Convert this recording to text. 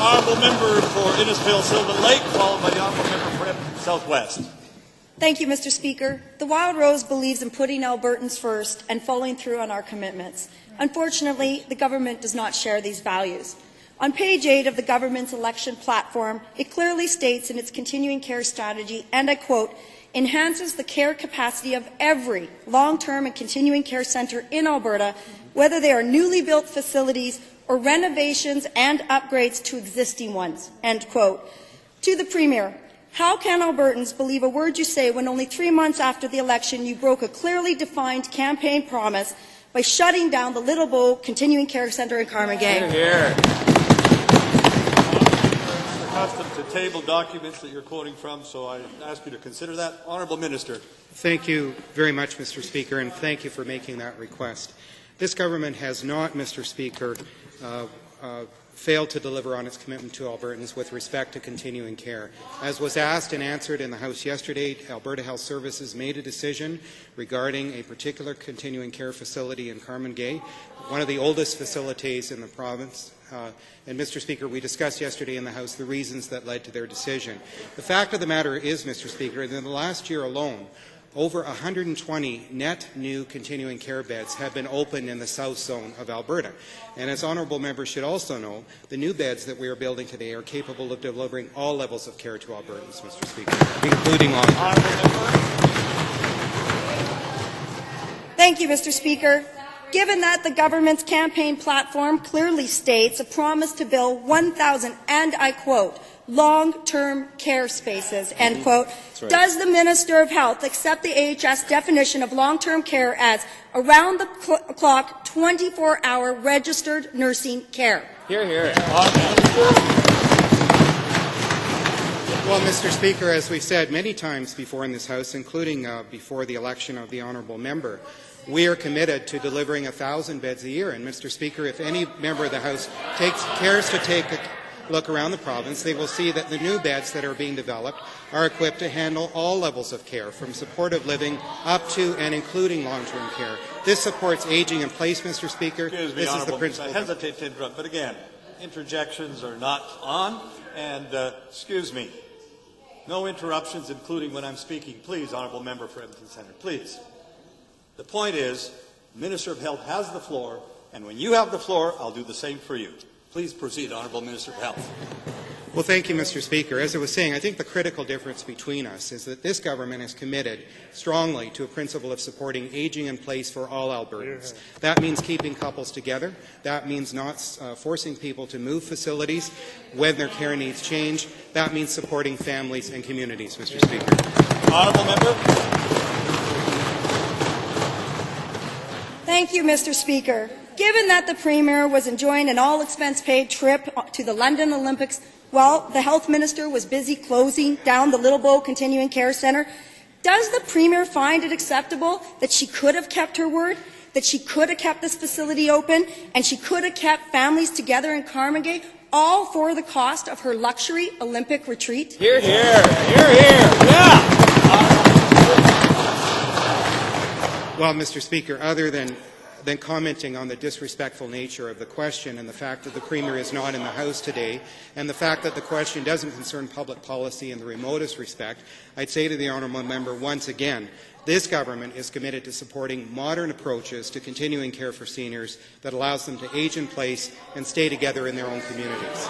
Honourable member for Innisfail Sylvan Lake, followed by the Honourable member for Edmonton Southwest. Thank you, Mr. Speaker. The Wild Rose believes in putting Albertans first and following through on our commitments. Unfortunately, the government does not share these values. On page 8 of the government's election platform, it clearly states in its continuing care strategy, and I quote, enhances the care capacity of every long-term and continuing care centre in Alberta, whether they are newly built facilities or renovations and upgrades to existing ones, end quote. To the Premier, how can Albertans believe a word you say when only 3 months after the election you broke a clearly defined campaign promise by shutting down the Little Bow Continuing Care Centre in Carmagay? Here. It's accustomed to table documents that you're quoting from, so I ask you to consider that. Honourable Minister. Thank you very much, Mr. Speaker, and thank you for making that request. This government has not, Mr. Speaker, failed to deliver on its commitment to Albertans with respect to continuing care. As was asked and answered in the House yesterday, Alberta Health Services made a decision regarding a particular continuing care facility in Carmagay, one of the oldest facilities in the province. And, Mr. Speaker, we discussed yesterday in the House the reasons that led to their decision. The fact of the matter is, Mr. Speaker, that in the last year alone, over 120 net new continuing care beds have been opened in the south zone of Alberta. And as honourable members should also know, the new beds that we are building today are capable of delivering all levels of care to Albertans, Mr. Speaker, including long-term care. Thank you, Mr. Speaker. Given that the government's campaign platform clearly states a promise to build 1,000, and I quote, long-term care spaces, end quote. Right. Does the Minister of Health accept the AHS definition of long-term care as around-the-clock, 24-hour registered nursing care? Hear, hear. Well, Mr. Speaker, as we've said many times before in this House, including before the election of the honourable member, we are committed to delivering 1,000 beds a year. And, Mr. Speaker, if any member of the House cares to take a look around the province, they will see that the new beds that are being developed are equipped to handle all levels of care, from supportive living up to and including long-term care. This supports aging in place, Mr. Speaker. Excuse me, this is the principle. I hesitate to interrupt, but again, interjections are not on, and excuse me, no interruptions, including when I'm speaking. Please, Honourable Member for Edmonton Centre, please. The point is, the Minister of Health has the floor, and when you have the floor, I'll do the same for you. Please proceed, Honourable Minister of Health. Well, thank you, Mr. Speaker. As I was saying, I think the critical difference between us is that this government is committed strongly to a principle of supporting aging in place for all Albertans. That means keeping couples together. That means not forcing people to move facilities when their care needs change. That means supporting families and communities, Mr. Speaker. Honourable Member. Thank you, Mr. Speaker. Given that the Premier was enjoying an all-expense-paid trip to the London Olympics while the Health Minister was busy closing down the Little Bow Continuing Care Centre, does the Premier find it acceptable that she could have kept her word, that she could have kept this facility open, and she could have kept families together in Carmagay, all for the cost of her luxury Olympic retreat? Hear, hear. Hear, hear. Yeah. Well, Mr. Speaker, other than commenting on the disrespectful nature of the question and the fact that the Premier is not in the House today and the fact that the question doesn't concern public policy in the remotest respect, I'd say to the honourable member once again, this government is committed to supporting modern approaches to continuing care for seniors that allows them to age in place and stay together in their own communities.